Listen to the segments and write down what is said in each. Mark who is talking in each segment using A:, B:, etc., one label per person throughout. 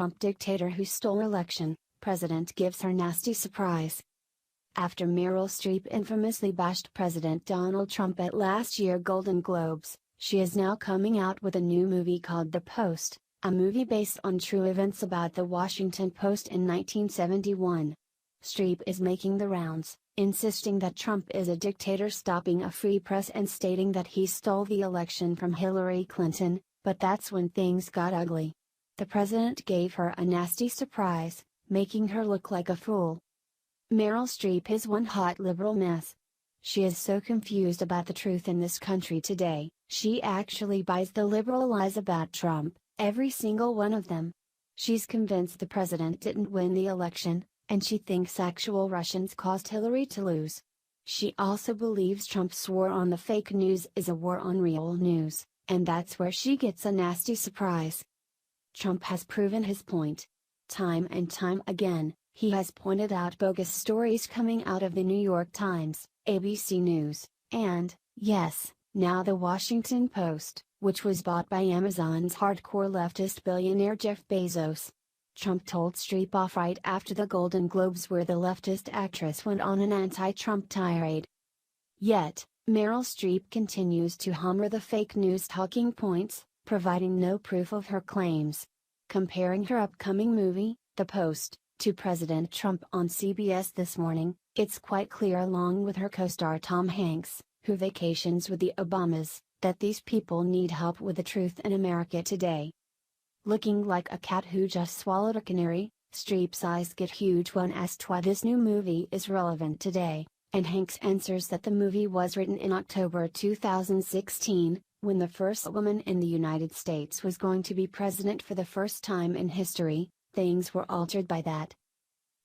A: Trump dictator who stole election, president gives her nasty surprise. After Meryl Streep infamously bashed President Donald Trump at last year's Golden Globes, she is now coming out with a new movie called The Post, a movie based on true events about the Washington Post in 1971. Streep is making the rounds, insisting that Trump is a dictator, stopping a free press and stating that he stole the election from Hillary Clinton, but that's when things got ugly. The president gave her a nasty surprise, making her look like a fool. Meryl Streep is one hot liberal mess. She is so confused about the truth in this country today, she actually buys the liberal lies about Trump, every single one of them. She's convinced the president didn't win the election, and she thinks actual Russians caused Hillary to lose. She also believes Trump's war on the fake news is a war on real news, and that's where she gets a nasty surprise. Trump has proven his point. Time and time again, he has pointed out bogus stories coming out of the New York Times, ABC News, and, yes, now the Washington Post, which was bought by Amazon's hardcore leftist billionaire Jeff Bezos. Trump told Streep off right after the Golden Globes, where the leftist actress went on an anti-Trump tirade. Yet, Meryl Streep continues to hammer the fake news talking points, providing no proof of her claims. Comparing her upcoming movie, The Post, to President Trump on CBS This Morning, it's quite clear, along with her co-star Tom Hanks, who vacations with the Obamas, that these people need help with the truth in America today. Looking like a cat who just swallowed a canary, Streep's eyes get huge when asked why this new movie is relevant today, and Hanks answers that the movie was written in October 2016, when the first woman in the United States was going to be president for the first time in history. Things were altered by that.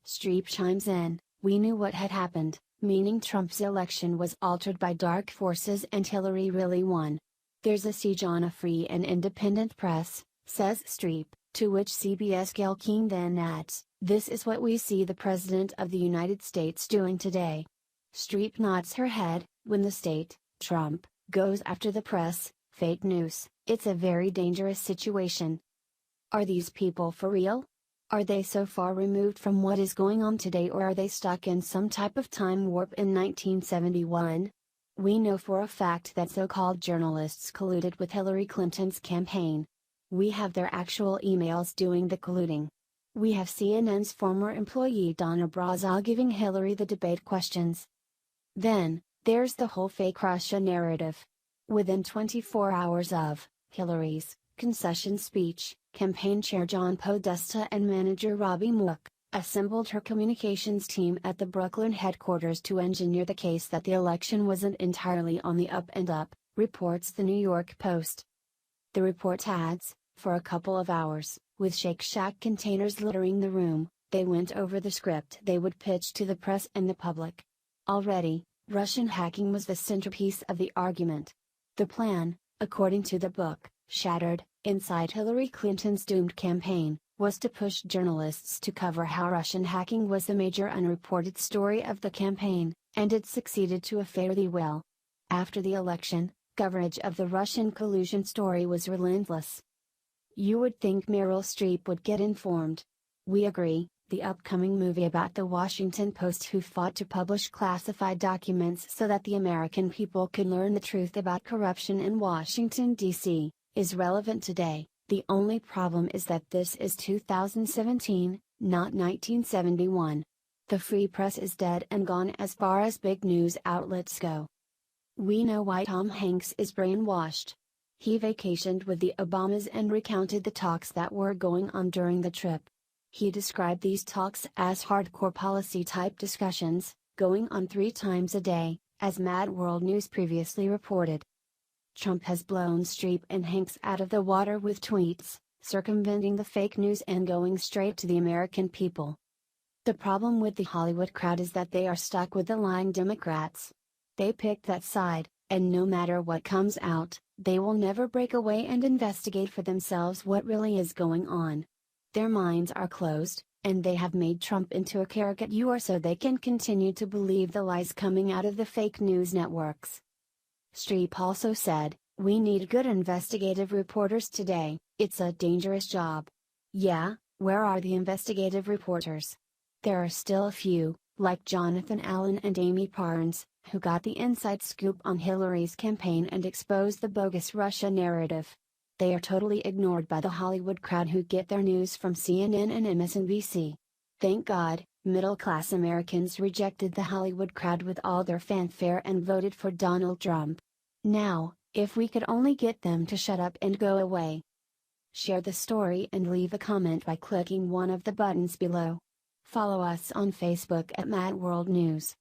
A: Streep chimes in, "We knew what had happened, meaning Trump's election was altered by dark forces and Hillary really won. There's a siege on a free and independent press," says Streep, to which CBS Gayle King then adds, "This is what we see the President of the United States doing today." Streep nods her head, "When the state, Trump, goes after the press, fake news, it's a very dangerous situation." Are these people for real? Are they so far removed from what is going on today, or are they stuck in some type of time warp in 1971? We know for a fact that so-called journalists colluded with Hillary Clinton's campaign. We have their actual emails doing the colluding. We have CNN's former employee Donna Brazil giving Hillary the debate questions. Then, there's the whole fake Russia narrative. Within 24 hours of Hillary's concession speech, campaign chair John Podesta and manager Robbie Mook assembled her communications team at the Brooklyn headquarters to engineer the case that the election wasn't entirely on the up and up, reports the New York Post. The report adds, for a couple of hours, with Shake Shack containers littering the room, they went over the script they would pitch to the press and the public. Already, Russian hacking was the centerpiece of the argument. The plan, according to the book, Shattered, Inside Hillary Clinton's Doomed Campaign, was to push journalists to cover how Russian hacking was the major unreported story of the campaign, and it succeeded to a fairly well. After the election, coverage of the Russian collusion story was relentless. You would think Meryl Streep would get informed. We agree, the upcoming movie about the Washington Post, who fought to publish classified documents so that the American people could learn the truth about corruption in Washington, D.C., is relevant today. The only problem is that this is 2017, not 1971. The free press is dead and gone as far as big news outlets go. We know why Tom Hanks is brainwashed. He vacationed with the Obamas and recounted the talks that were going on during the trip. He described these talks as hardcore policy-type discussions, going on 3 times a day, as Mad World News previously reported. Trump has blown Streep and Hanks out of the water with tweets, circumventing the fake news and going straight to the American people. The problem with the Hollywood crowd is that they are stuck with the lying Democrats. They picked that side, and no matter what comes out, they will never break away and investigate for themselves what really is going on. Their minds are closed, and they have made Trump into a caricature so they can continue to believe the lies coming out of the fake news networks. Streep also said, "We need good investigative reporters today, it's a dangerous job." Yeah, Where are the investigative reporters? There are still a few, like Jonathan Allen and Amy Parnes, who got the inside scoop on Hillary's campaign and exposed the bogus Russia narrative. They are totally ignored by the Hollywood crowd who get their news from CNN and MSNBC. Thank God, middle-class Americans rejected the Hollywood crowd with all their fanfare and voted for Donald Trump. Now, if we could only get them to shut up and go away. Share the story and leave a comment by clicking one of the buttons below. Follow us on Facebook at Mad World News.